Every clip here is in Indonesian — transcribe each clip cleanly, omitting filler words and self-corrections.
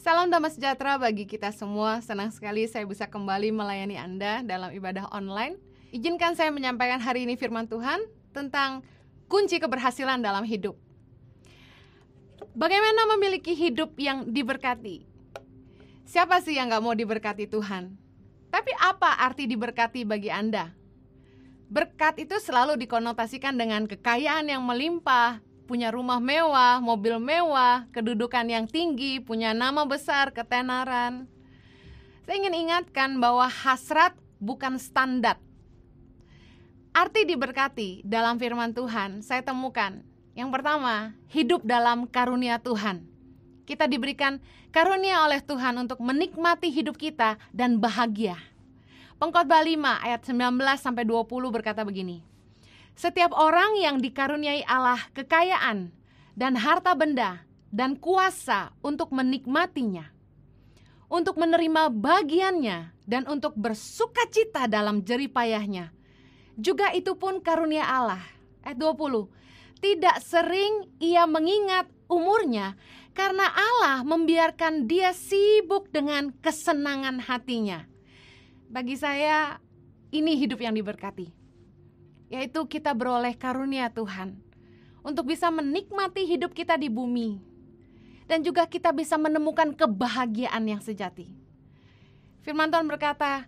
Salam damai sejahtera bagi kita semua. Senang sekali saya bisa kembali melayani Anda dalam ibadah online. Izinkan saya menyampaikan hari ini firman Tuhan tentang kunci keberhasilan dalam hidup. Bagaimana memiliki hidup yang diberkati? Siapa sih yang gak mau diberkati Tuhan? Tapi apa arti diberkati bagi Anda? Berkat itu selalu dikonotasikan dengan kekayaan yang melimpah, punya rumah mewah, mobil mewah, kedudukan yang tinggi, punya nama besar, ketenaran. Saya ingin ingatkan bahwa hasrat bukan standar. Arti diberkati dalam firman Tuhan saya temukan. Yang pertama, hidup dalam karunia Tuhan. Kita diberikan karunia oleh Tuhan untuk menikmati hidup kita dan bahagia. Pengkhotbah 5 ayat 19-20 berkata begini. Setiap orang yang dikaruniai Allah kekayaan dan harta benda dan kuasa untuk menikmatinya, untuk menerima bagiannya dan untuk bersukacita dalam jerih payahnya, juga itu pun karunia Allah. Ayat 20. Tidak sering ia mengingat umurnya karena Allah membiarkan dia sibuk dengan kesenangan hatinya. Bagi saya ini hidup yang diberkati, yaitu kita beroleh karunia Tuhan untuk bisa menikmati hidup kita di bumi, dan juga kita bisa menemukan kebahagiaan yang sejati. Firman Tuhan berkata,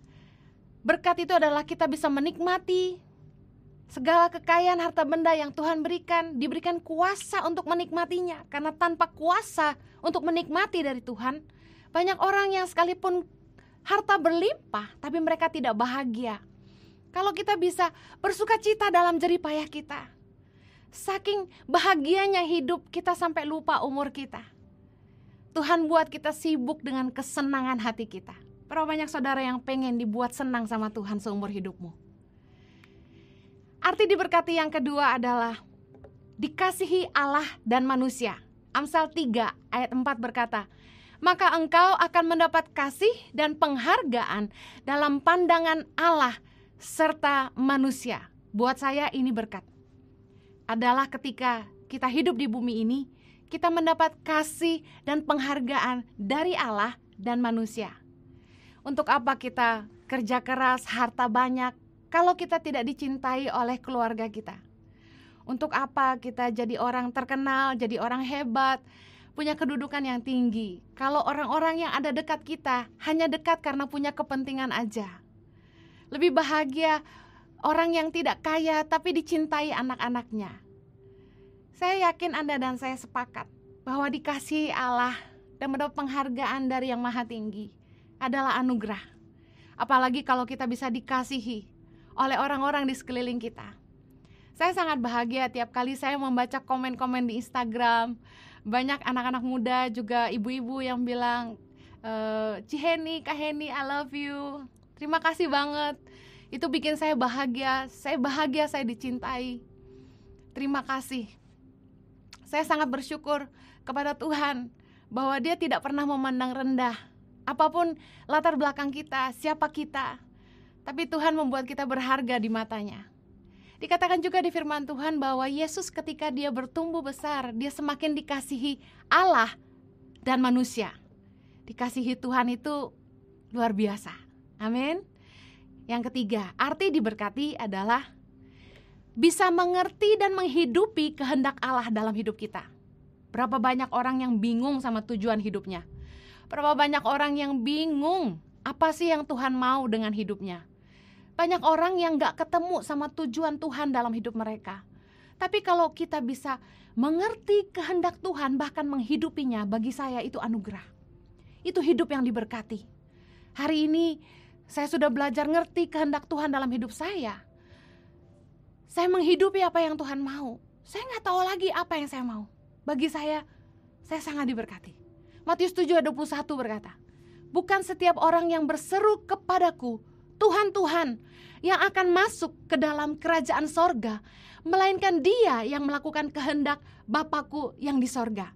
berkat itu adalah kita bisa menikmati segala kekayaan harta benda yang Tuhan berikan, diberikan kuasa untuk menikmatinya. Karena tanpa kuasa untuk menikmati dari Tuhan, banyak orang yang sekalipun harta berlimpah, tapi mereka tidak bahagia. Kalau kita bisa bersukacita dalam jerih payah kita, saking bahagianya hidup kita sampai lupa umur kita. Tuhan buat kita sibuk dengan kesenangan hati kita. Berapa banyak saudara yang pengen dibuat senang sama Tuhan seumur hidupmu? Arti diberkati yang kedua adalah dikasihi Allah dan manusia. Amsal 3 ayat 4 berkata, maka engkau akan mendapat kasih dan penghargaan dalam pandangan Allah serta manusia. Buat saya ini berkat. Adalah ketika kita hidup di bumi ini, kita mendapat kasih dan penghargaan dari Allah dan manusia. Untuk apa kita kerja keras, harta banyak, kalau kita tidak dicintai oleh keluarga kita? Untuk apa kita jadi orang terkenal, jadi orang hebat, punya kedudukan yang tinggi, kalau orang-orang yang ada dekat kita hanya dekat karena punya kepentingan aja? Lebih bahagia orang yang tidak kaya tapi dicintai anak-anaknya. Saya yakin Anda dan saya sepakat bahwa dikasihi Allah dan mendapat penghargaan dari Yang Maha Tinggi adalah anugerah. Apalagi kalau kita bisa dikasihi oleh orang-orang di sekeliling kita. Saya sangat bahagia tiap kali saya membaca komen-komen di Instagram. Banyak anak-anak muda, juga ibu-ibu yang bilang, Ciheni, Kak Heni, I love you. Terima kasih banget. Itu bikin saya bahagia saya dicintai. Terima kasih. Saya sangat bersyukur kepada Tuhan bahwa Dia tidak pernah memandang rendah apapun latar belakang kita, siapa kita. Tapi Tuhan membuat kita berharga di matanya. Dikatakan juga di firman Tuhan bahwa Yesus ketika dia bertumbuh besar, dia semakin dikasihi Allah dan manusia. Dikasihi Tuhan itu luar biasa. Amin. Yang ketiga, arti diberkati adalah bisa mengerti dan menghidupi kehendak Allah dalam hidup kita. Berapa banyak orang yang bingung sama tujuan hidupnya? Berapa banyak orang yang bingung apa sih yang Tuhan mau dengan hidupnya? Banyak orang yang gak ketemu sama tujuan Tuhan dalam hidup mereka. Tapi kalau kita bisa mengerti kehendak Tuhan, bahkan menghidupinya, bagi saya itu anugerah. Itu hidup yang diberkati. Hari ini saya sudah belajar ngerti kehendak Tuhan dalam hidup saya. Saya menghidupi apa yang Tuhan mau. Saya gak tahu lagi apa yang saya mau. Bagi saya sangat diberkati. Matius 7:21 berkata, bukan setiap orang yang berseru kepadaku, Tuhan, Tuhan, yang akan masuk ke dalam kerajaan sorga, melainkan dia yang melakukan kehendak Bapakku yang di sorga.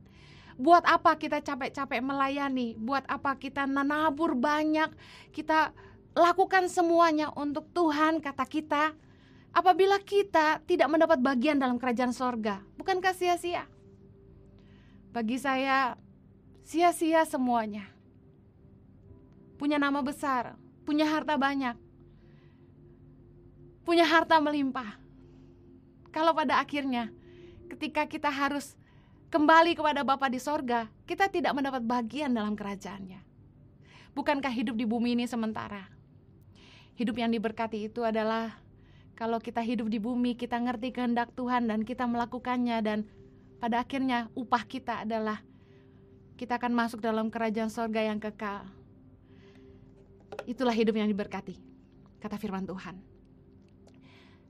Buat apa kita capek-capek melayani? Buat apa kita menabur banyak? Kita lakukan semuanya untuk Tuhan, kata kita, apabila kita tidak mendapat bagian dalam kerajaan sorga. Bukankah sia-sia? Bagi saya, sia-sia semuanya. Punya nama besar, punya harta banyak, punya harta melimpah. Kalau pada akhirnya ketika kita harus kembali kepada Bapa di sorga, kita tidak mendapat bagian dalam kerajaannya. Bukankah hidup di bumi ini sementara? Hidup yang diberkati itu adalah kalau kita hidup di bumi, kita ngerti kehendak Tuhan dan kita melakukannya, dan pada akhirnya upah kita adalah kita akan masuk dalam kerajaan sorga yang kekal. Itulah hidup yang diberkati, kata firman Tuhan.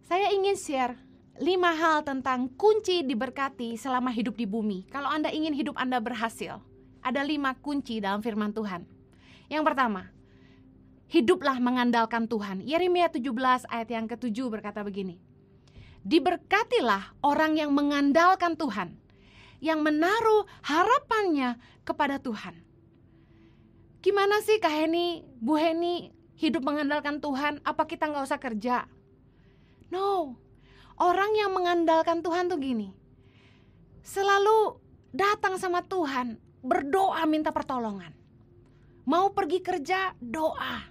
Saya ingin share 5 hal tentang kunci diberkati selama hidup di bumi. Kalau Anda ingin hidup Anda berhasil, ada 5 kunci dalam firman Tuhan. Yang pertama, hiduplah mengandalkan Tuhan. Yeremia 17 ayat yang ke-7 berkata begini. Diberkatilah orang yang mengandalkan Tuhan, yang menaruh harapannya kepada Tuhan. Gimana sih Kak Heni, Bu Heni hidup mengandalkan Tuhan? Apa kita gak usah kerja? No. Orang yang mengandalkan Tuhan tuh gini, selalu datang sama Tuhan, berdoa minta pertolongan. Mau pergi kerja, doa.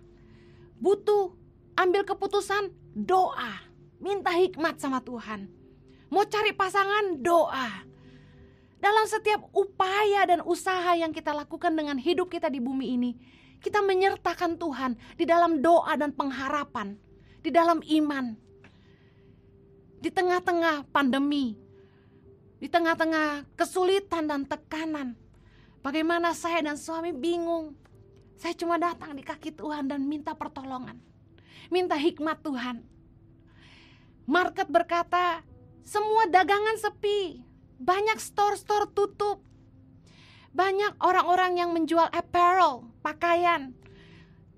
Butuh ambil keputusan, doa. Minta hikmat sama Tuhan. Mau cari pasangan, doa. Dalam setiap upaya dan usaha yang kita lakukan dengan hidup kita di bumi ini, kita menyertakan Tuhan di dalam doa dan pengharapan, di dalam iman. Di tengah-tengah pandemi, di tengah-tengah kesulitan dan tekanan, bagaimana saya dan suami bingung. Saya cuma datang di kaki Tuhan dan minta pertolongan, minta hikmat Tuhan. Market berkata, semua dagangan sepi, banyak store-store tutup, banyak orang-orang yang menjual apparel, pakaian,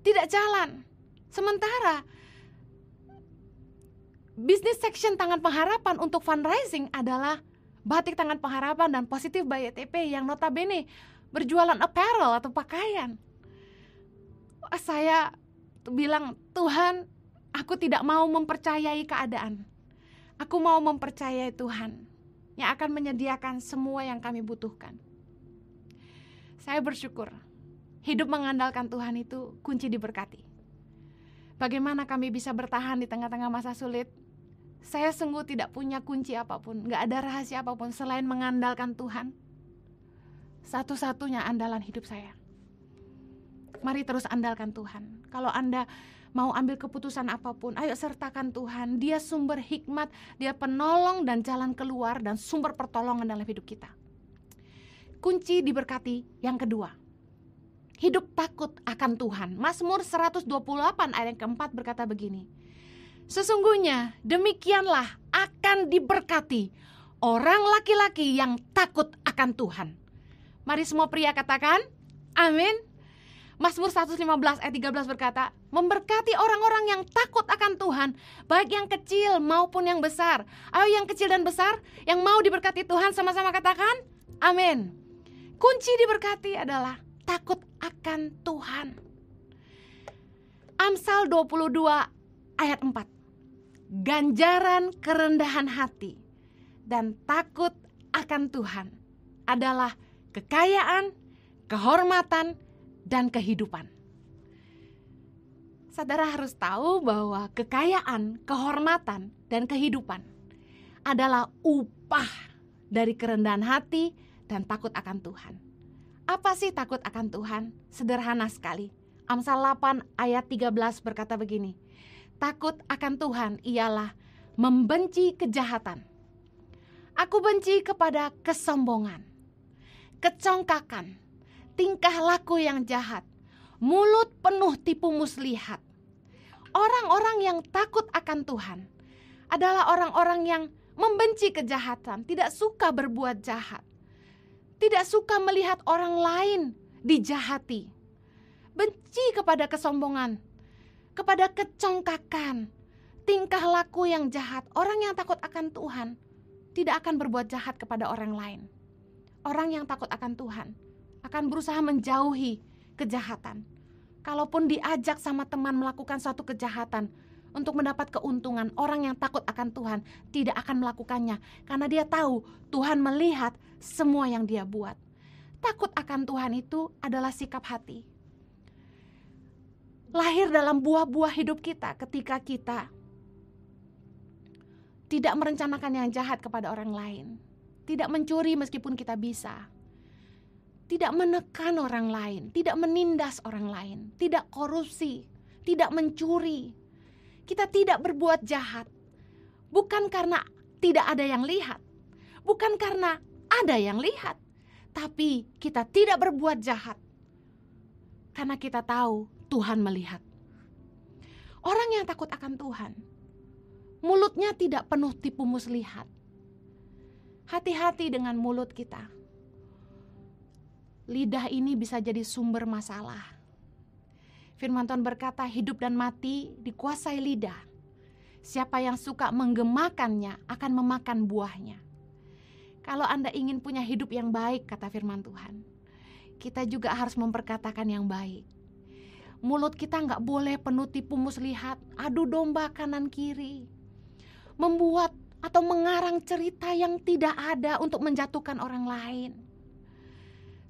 tidak jalan. Sementara bisnis section Tangan Pengharapan untuk fundraising adalah Batik Tangan Pengharapan dan Positif by ETP yang notabene berjualan apparel atau pakaian. Saya bilang, Tuhan, aku tidak mau mempercayai keadaan. Aku mau mempercayai Tuhan yang akan menyediakan semua yang kami butuhkan. Saya bersyukur hidup mengandalkan Tuhan itu kunci diberkati. Bagaimana kami bisa bertahan di tengah-tengah masa sulit? Saya sungguh tidak punya kunci apapun, gak ada rahasia apapun selain mengandalkan Tuhan. Satu-satunya andalan hidup saya. Mari terus andalkan Tuhan. Kalau Anda mau ambil keputusan apapun, ayo sertakan Tuhan. Dia sumber hikmat, Dia penolong dan jalan keluar dan sumber pertolongan dalam hidup kita. Kunci diberkati yang kedua, hidup takut akan Tuhan. Mazmur 128 ayat yang keempat berkata begini. Sesungguhnya demikianlah akan diberkati orang laki-laki yang takut akan Tuhan. Mari semua pria katakan, amin. Mazmur 115 ayat 13 berkata, memberkati orang-orang yang takut akan Tuhan, baik yang kecil maupun yang besar. Ayo yang kecil dan besar, yang mau diberkati Tuhan sama-sama katakan, amin. Kunci diberkati adalah takut akan Tuhan. Amsal 22 ayat 4. Ganjaran kerendahan hati dan takut akan Tuhan adalah kekayaan, kehormatan, dan kehidupan. Saudara harus tahu bahwa kekayaan, kehormatan, dan kehidupan adalah upah dari kerendahan hati dan takut akan Tuhan. Apa sih takut akan Tuhan? Sederhana sekali. Amsal 8 ayat 13 berkata begini. Takut akan Tuhan ialah membenci kejahatan. Aku benci kepada kesombongan, kecongkakan, tingkah laku yang jahat, mulut penuh tipu muslihat. Orang-orang yang takut akan Tuhan adalah orang-orang yang membenci kejahatan, tidak suka berbuat jahat, tidak suka melihat orang lain dijahati, benci kepada kesombongan, kepada kecongkakan, tingkah laku yang jahat. Orang yang takut akan Tuhan tidak akan berbuat jahat kepada orang lain. Orang yang takut akan Tuhan akan berusaha menjauhi kejahatan. Kalaupun diajak sama teman melakukan suatu kejahatan untuk mendapat keuntungan, orang yang takut akan Tuhan tidak akan melakukannya, karena dia tahu Tuhan melihat semua yang dia buat. Takut akan Tuhan itu adalah sikap hati. Lahir dalam buah-buah hidup kita ketika kita tidak merencanakan yang jahat kepada orang lain. Tidak mencuri meskipun kita bisa. Tidak menekan orang lain. Tidak menindas orang lain. Tidak korupsi. Tidak mencuri. Kita tidak berbuat jahat. Bukan karena tidak ada yang lihat. Bukan karena ada yang lihat. Tapi kita tidak berbuat jahat. Karena kita tahu Tuhan melihat. Orang yang takut akan Tuhan, mulutnya tidak penuh tipu muslihat. Hati-hati dengan mulut kita. Lidah ini bisa jadi sumber masalah. Firman Tuhan berkata, hidup dan mati dikuasai lidah. Siapa yang suka menggemakannya akan memakan buahnya. Kalau Anda ingin punya hidup yang baik, kata firman Tuhan, kita juga harus memperkatakan yang baik. Mulut kita gak boleh penuh tipu muslihat, adu domba kanan kiri, membuat atau mengarang cerita yang tidak ada untuk menjatuhkan orang lain.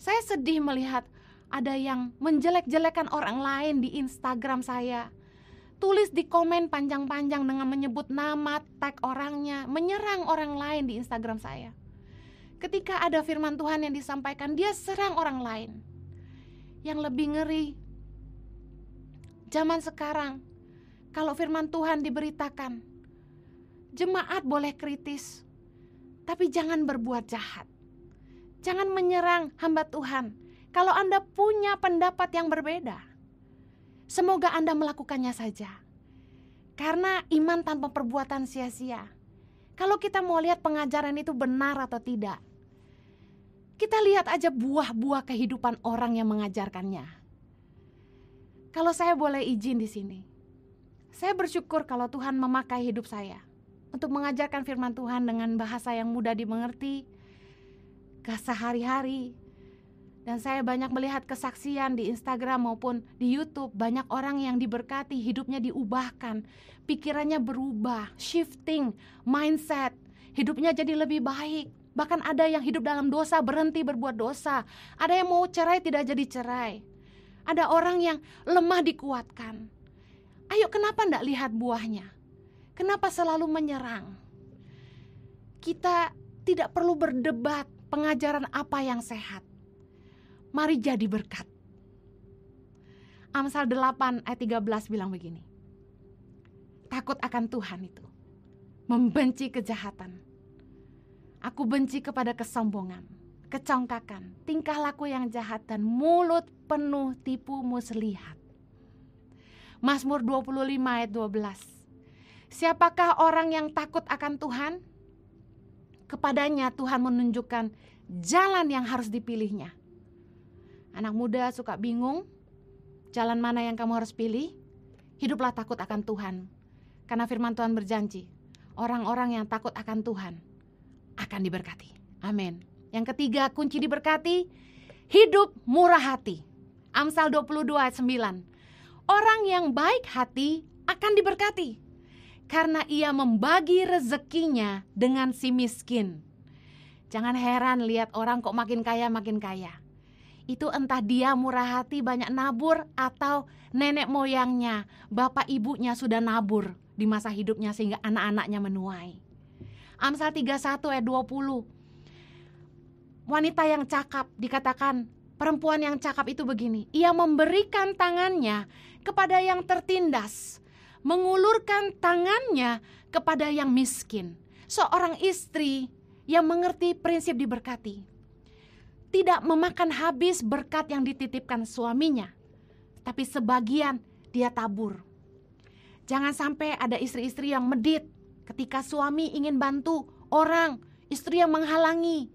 Saya sedih melihat ada yang menjelek-jelekan orang lain di Instagram saya. Tulis di komen panjang-panjang dengan menyebut nama, tag orangnya, menyerang orang lain di Instagram saya. Ketika ada firman Tuhan yang disampaikan, dia serang orang lain. Yang lebih ngeri, zaman sekarang, kalau firman Tuhan diberitakan, jemaat boleh kritis, tapi jangan berbuat jahat. Jangan menyerang hamba Tuhan. Kalau Anda punya pendapat yang berbeda, semoga Anda melakukannya saja. Karena iman tanpa perbuatan sia-sia. Kalau kita mau lihat pengajaran itu benar atau tidak, kita lihat aja buah-buah kehidupan orang yang mengajarkannya. Kalau saya boleh izin di sini, saya bersyukur kalau Tuhan memakai hidup saya untuk mengajarkan firman Tuhan dengan bahasa yang mudah dimengerti, sehari-hari. Dan saya banyak melihat kesaksian di Instagram maupun di YouTube. Banyak orang yang diberkati, hidupnya diubahkan, pikirannya berubah, shifting, mindset, hidupnya jadi lebih baik. Bahkan ada yang hidup dalam dosa, berhenti berbuat dosa. Ada yang mau cerai, tidak jadi cerai. Ada orang yang lemah dikuatkan. Ayo, kenapa tidak lihat buahnya? Kenapa selalu menyerang? Kita tidak perlu berdebat pengajaran apa yang sehat. Mari jadi berkat. Amsal 8 ayat 13 bilang begini. Takut akan Tuhan itu membenci kejahatan. Aku benci kepada kesombongan, kecongkakan, tingkah laku yang jahat, dan mulut penuh tipu muslihat. Mazmur 25 ayat 12. Siapakah orang yang takut akan Tuhan? Kepadanya Tuhan menunjukkan jalan yang harus dipilihnya. Anak muda suka bingung, jalan mana yang kamu harus pilih? Hiduplah takut akan Tuhan. Karena firman Tuhan berjanji, orang-orang yang takut akan Tuhan akan diberkati. Amin. Yang ketiga, kunci diberkati, hidup murah hati. Amsal 22 ayat 9. Orang yang baik hati akan diberkati, karena ia membagi rezekinya dengan si miskin. Jangan heran lihat orang kok makin kaya. Itu entah dia murah hati banyak nabur, atau nenek moyangnya, bapak ibunya sudah nabur di masa hidupnya sehingga anak-anaknya menuai. Amsal 31 ayat 20. Wanita yang cakap dikatakan, perempuan yang cakap itu begini, ia memberikan tangannya kepada yang tertindas, mengulurkan tangannya kepada yang miskin. Seorang istri yang mengerti prinsip diberkati, tidak memakan habis berkat yang dititipkan suaminya, tapi sebagian dia tabur. Jangan sampai ada istri-istri yang medit ketika suami ingin bantu orang, istri yang menghalangi.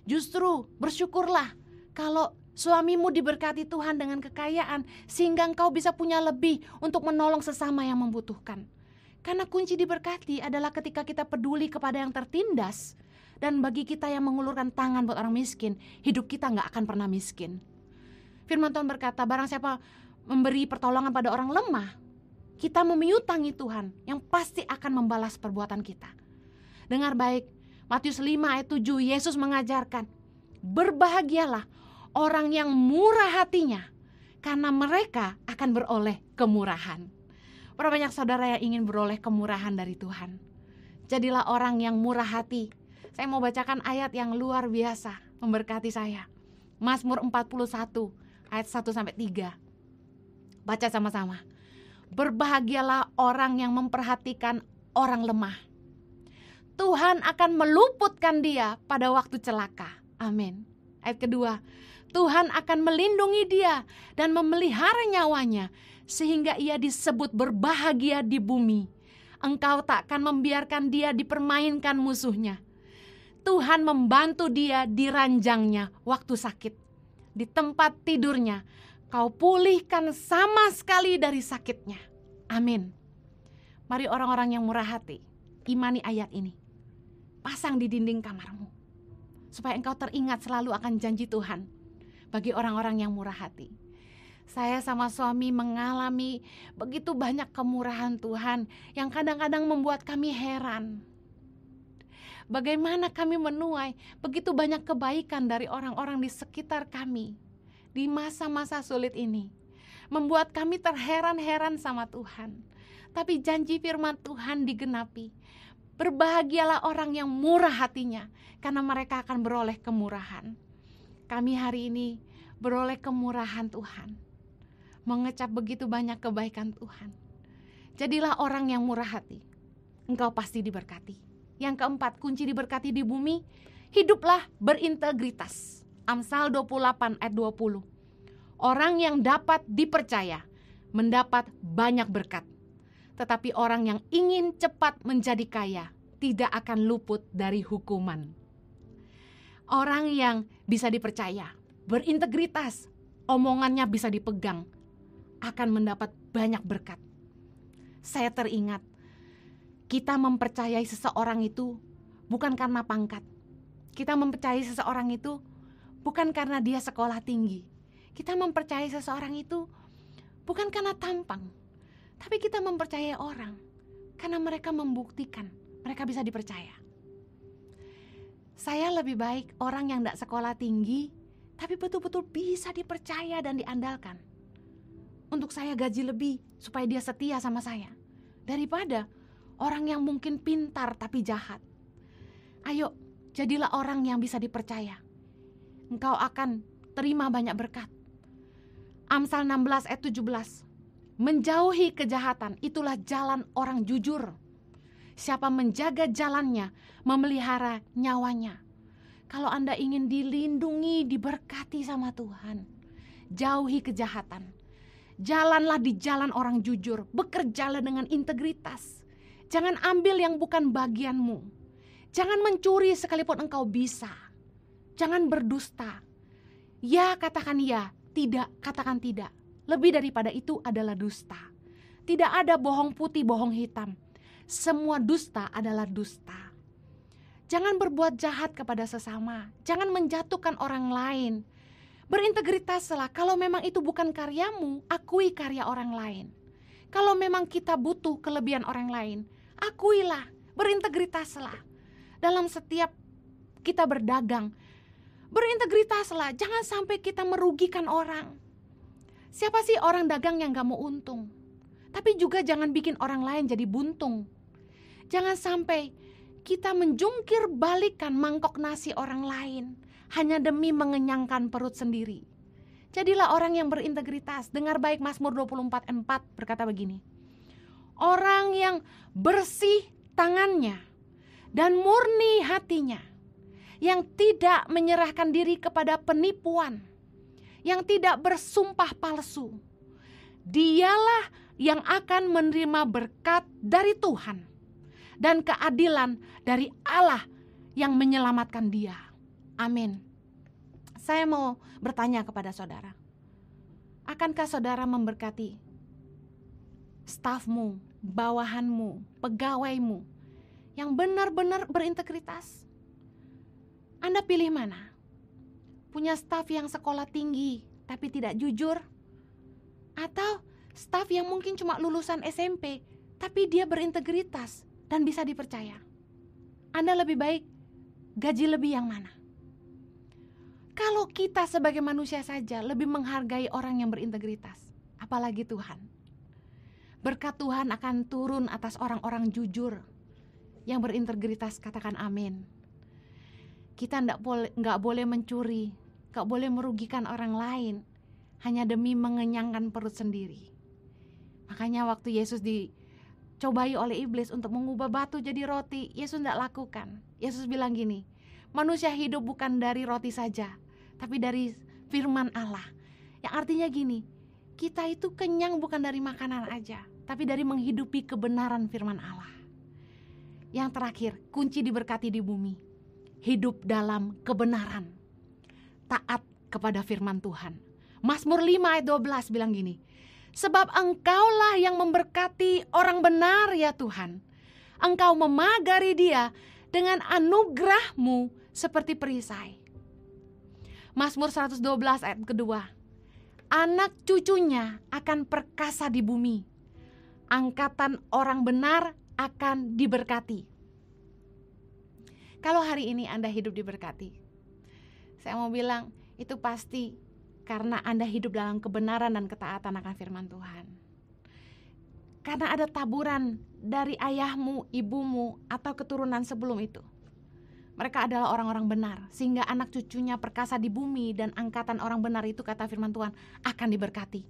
Justru bersyukurlah kalau suamimu diberkati Tuhan dengan kekayaan, sehingga engkau bisa punya lebih untuk menolong sesama yang membutuhkan. Karena kunci diberkati adalah ketika kita peduli kepada yang tertindas. Dan bagi kita yang mengulurkan tangan buat orang miskin, hidup kita gak akan pernah miskin. Firman Tuhan berkata, barang siapa memberi pertolongan pada orang lemah, kita memiutangi Tuhan yang pasti akan membalas perbuatan kita. Dengar baik, Matius 5 ayat 7, Yesus mengajarkan, berbahagialah orang yang murah hatinya, karena mereka akan beroleh kemurahan. Berapa banyak saudara yang ingin beroleh kemurahan dari Tuhan? Jadilah orang yang murah hati. Saya mau bacakan ayat yang luar biasa memberkati saya. Mazmur 41 ayat 1-3. Baca sama-sama. Berbahagialah orang yang memperhatikan orang lemah. Tuhan akan meluputkan dia pada waktu celaka. Amin. Ayat kedua, Tuhan akan melindungi dia dan memelihara nyawanya, sehingga ia disebut berbahagia di bumi. Engkau takkan membiarkan dia dipermainkan musuhnya. Tuhan membantu dia di ranjangnya waktu sakit. Di tempat tidurnya, kau pulihkan sama sekali dari sakitnya. Amin. Mari orang-orang yang murah hati, imani ayat ini. Pasang di dinding kamarmu, supaya engkau teringat selalu akan janji Tuhan bagi orang-orang yang murah hati. Saya sama suami mengalami begitu banyak kemurahan Tuhan yang kadang-kadang membuat kami heran. Bagaimana kami menuai begitu banyak kebaikan dari orang-orang di sekitar kami di masa-masa sulit ini. Membuat kami terheran-heran sama Tuhan. Tapi janji firman Tuhan digenapi. Berbahagialah orang yang murah hatinya, karena mereka akan beroleh kemurahan. Kami hari ini beroleh kemurahan Tuhan. Mengecap begitu banyak kebaikan Tuhan. Jadilah orang yang murah hati. Engkau pasti diberkati. Yang keempat, kunci diberkati di bumi, hiduplah berintegritas. Amsal 28 ayat 20. Orang yang dapat dipercaya mendapat banyak berkat. Tetapi orang yang ingin cepat menjadi kaya tidak akan luput dari hukuman. Orang yang bisa dipercaya, berintegritas, omongannya bisa dipegang, akan mendapat banyak berkat. Saya teringat, kita mempercayai seseorang itu bukan karena pangkat. Kita mempercayai seseorang itu bukan karena dia sekolah tinggi. Kita mempercayai seseorang itu bukan karena tampang. Tapi kita mempercayai orang karena mereka membuktikan mereka bisa dipercaya. Saya lebih baik orang yang tidak sekolah tinggi tapi betul-betul bisa dipercaya dan diandalkan. Untuk saya gaji lebih supaya dia setia sama saya, daripada orang yang mungkin pintar tapi jahat. Ayo, jadilah orang yang bisa dipercaya. Engkau akan terima banyak berkat. Amsal 16 ayat 17. Menjauhi kejahatan, itulah jalan orang jujur. Siapa menjaga jalannya, memelihara nyawanya. Kalau Anda ingin dilindungi, diberkati sama Tuhan, jauhi kejahatan. Jalanlah di jalan orang jujur, bekerjalah dengan integritas. Jangan ambil yang bukan bagianmu. Jangan mencuri sekalipun engkau bisa. Jangan berdusta. Ya katakan ya, tidak katakan tidak. Lebih daripada itu adalah dusta. Tidak ada bohong putih, bohong hitam. Semua dusta adalah dusta. Jangan berbuat jahat kepada sesama. Jangan menjatuhkan orang lain. Berintegritaslah. Kalau memang itu bukan karyamu, akui karya orang lain. Kalau memang kita butuh kelebihan orang lain, akuilah, berintegritaslah. Dalam setiap kita berdagang, berintegritaslah. Jangan sampai kita merugikan orang. Siapa sih orang dagang yang gak mau untung? Tapi juga jangan bikin orang lain jadi buntung. Jangan sampai kita menjungkir balikan mangkok nasi orang lain hanya demi mengenyangkan perut sendiri. Jadilah orang yang berintegritas. Dengar baik, Mazmur 24:4 berkata begini. Orang yang bersih tangannya dan murni hatinya, yang tidak menyerahkan diri kepada penipuan, yang tidak bersumpah palsu, dialah yang akan menerima berkat dari Tuhan dan keadilan dari Allah yang menyelamatkan dia. Amin. Saya mau bertanya kepada saudara, akankah saudara memberkati stafmu, bawahanmu, pegawaimu yang benar-benar berintegritas? Anda pilih mana? Punya staf yang sekolah tinggi tapi tidak jujur? Atau staf yang mungkin cuma lulusan SMP tapi dia berintegritas dan bisa dipercaya? Anda lebih baik gaji lebih yang mana? Kalau kita sebagai manusia saja lebih menghargai orang yang berintegritas, apalagi Tuhan. Berkat Tuhan akan turun atas orang-orang jujur yang berintegritas, katakan amin. Kita nggak boleh mencuri, nggak boleh merugikan orang lain hanya demi mengenyangkan perut sendiri. Makanya waktu Yesus dicobai oleh iblis untuk mengubah batu jadi roti, Yesus tidak lakukan. Yesus bilang gini, manusia hidup bukan dari roti saja, tapi dari firman Allah. Yang artinya gini, kita itu kenyang bukan dari makanan aja, tapi dari menghidupi kebenaran firman Allah. Yang terakhir, kunci diberkati di bumi, hidup dalam kebenaran, taat kepada firman Tuhan. Mazmur 5 ayat 12 bilang gini, sebab Engkaulah yang memberkati orang benar ya Tuhan. Engkau memagari dia dengan anugerah-Mu seperti perisai. Mazmur 112 ayat kedua, anak cucunya akan perkasa di bumi. Angkatan orang benar akan diberkati. Kalau hari ini Anda hidup diberkati, saya mau bilang itu pasti karena Anda hidup dalam kebenaran dan ketaatan akan firman Tuhan. Karena ada taburan dari ayahmu, ibumu, atau keturunan sebelum itu. Mereka adalah orang-orang benar, sehingga anak cucunya perkasa di bumi dan angkatan orang benar itu, kata firman Tuhan, akan diberkati.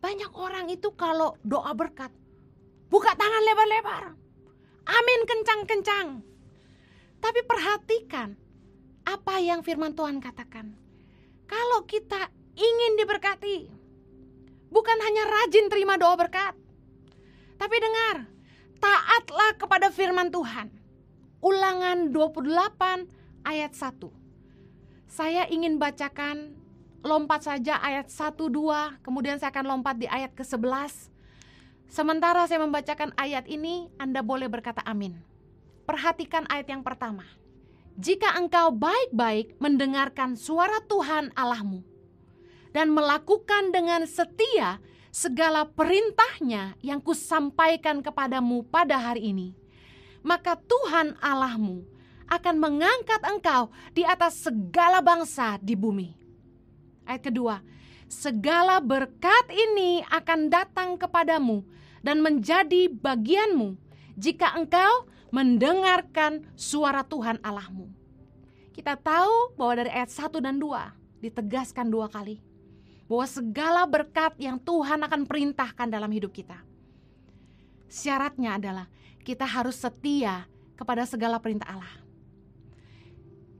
Banyak orang itu kalau doa berkat, buka tangan lebar-lebar, amin kencang-kencang. Tapi perhatikan apa yang firman Tuhan katakan. Kalau kita ingin diberkati, bukan hanya rajin terima doa berkat, tapi dengar, taatlah kepada firman Tuhan. Ulangan 28 ayat 1. Saya ingin bacakan, lompat saja ayat 1-2, kemudian saya akan lompat di ayat ke-11. Sementara saya membacakan ayat ini, Anda boleh berkata amin. Perhatikan ayat yang pertama. Jika engkau baik-baik mendengarkan suara Tuhan Allahmu dan melakukan dengan setia segala perintahnya yang kusampaikan kepadamu pada hari ini, maka Tuhan Allahmu akan mengangkat engkau di atas segala bangsa di bumi. Ayat kedua, segala berkat ini akan datang kepadamu dan menjadi bagianmu jika engkau mendengarkan suara Tuhan Allahmu. Kita tahu bahwa dari ayat 1 dan 2 ditegaskan 2 kali bahwa segala berkat yang Tuhan akan perintahkan dalam hidup kita, syaratnya adalah kita harus setia kepada segala perintah Allah.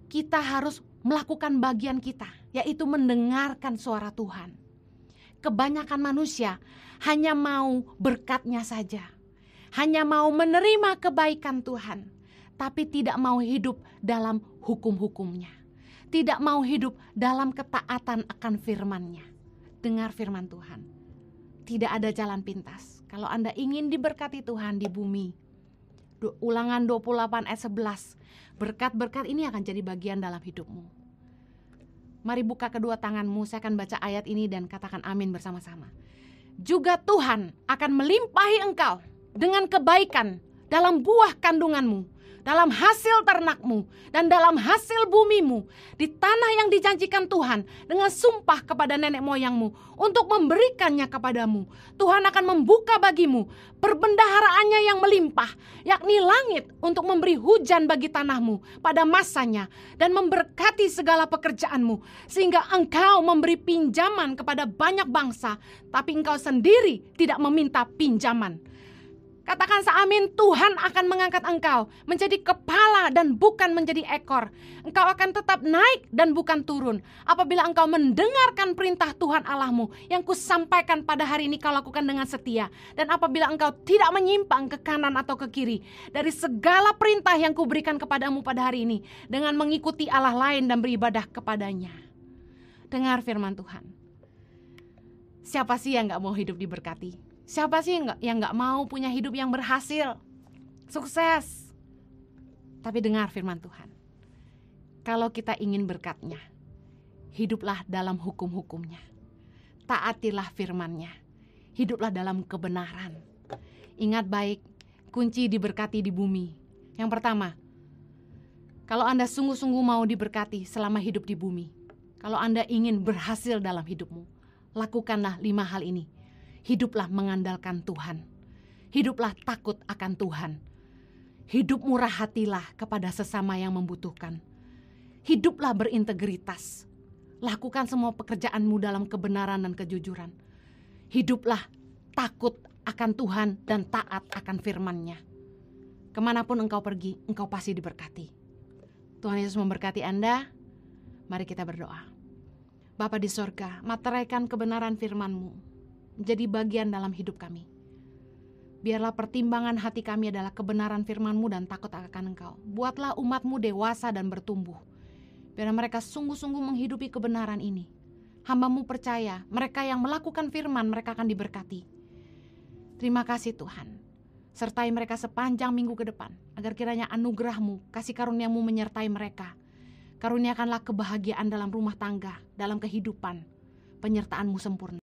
Kita harus melakukan bagian kita, yaitu mendengarkan suara Tuhan. Kebanyakan manusia hanya mau berkatnya saja, hanya mau menerima kebaikan Tuhan, tapi tidak mau hidup dalam hukum-hukumnya, tidak mau hidup dalam ketaatan akan firman-Nya. Dengar firman Tuhan, tidak ada jalan pintas. Kalau Anda ingin diberkati Tuhan di bumi, Ulangan 28 ayat 11, berkat-berkat ini akan jadi bagian dalam hidupmu. Mari buka kedua tanganmu, saya akan baca ayat ini dan katakan amin bersama-sama. Juga Tuhan akan melimpahi engkau dengan kebaikan dalam buah kandunganmu, dalam hasil ternakmu, dan dalam hasil bumimu, di tanah yang dijanjikan Tuhan dengan sumpah kepada nenek moyangmu untuk memberikannya kepadamu. Tuhan akan membuka bagimu perbendaharaannya yang melimpah, yakni langit, untuk memberi hujan bagi tanahmu pada masanya dan memberkati segala pekerjaanmu, sehingga engkau memberi pinjaman kepada banyak bangsa, tapi engkau sendiri tidak meminta pinjaman. Katakan seamin, Tuhan akan mengangkat engkau menjadi kepala dan bukan menjadi ekor. Engkau akan tetap naik dan bukan turun. Apabila engkau mendengarkan perintah Tuhan Allahmu yang kusampaikan pada hari ini, kau lakukan dengan setia. Dan apabila engkau tidak menyimpang ke kanan atau ke kiri dari segala perintah yang kuberikan kepadamu pada hari ini, dengan mengikuti Allah lain dan beribadah kepadanya. Dengar firman Tuhan. Siapa sih yang gak mau hidup diberkati? Siapa sih yang gak mau punya hidup yang berhasil, sukses? Tapi dengar firman Tuhan. Kalau kita ingin berkat-Nya, hiduplah dalam hukum-hukum-Nya. Taatilah firman-Nya. Hiduplah dalam kebenaran. Ingat baik, kunci diberkati di bumi. Yang pertama, Kalau Anda sungguh-sungguh mau diberkati selama hidup di bumi, kalau Anda ingin berhasil dalam hidupmu, lakukanlah 5 hal ini. Hiduplah mengandalkan Tuhan. Hiduplah takut akan Tuhan. Hidup murah hatilah kepada sesama yang membutuhkan. Hiduplah berintegritas. Lakukan semua pekerjaanmu dalam kebenaran dan kejujuran. Hiduplah takut akan Tuhan dan taat akan firman-Nya. Kemanapun engkau pergi, engkau pasti diberkati. Tuhan Yesus memberkati Anda. Mari kita berdoa. Bapa di sorga, materaikan kebenaran firman-Mu menjadi bagian dalam hidup kami. Biarlah pertimbangan hati kami adalah kebenaran firman-Mu dan takut akan Engkau. Buatlah umat-Mu dewasa dan bertumbuh. Biar mereka sungguh-sungguh menghidupi kebenaran ini. Hamba-Mu percaya, mereka yang melakukan firman, mereka akan diberkati. Terima kasih Tuhan. Sertai mereka sepanjang minggu ke depan, agar kiranya anugerah-Mu, kasih karunia-Mu menyertai mereka. Karuniakanlah kebahagiaan dalam rumah tangga, dalam kehidupan, penyertaan-Mu sempurna.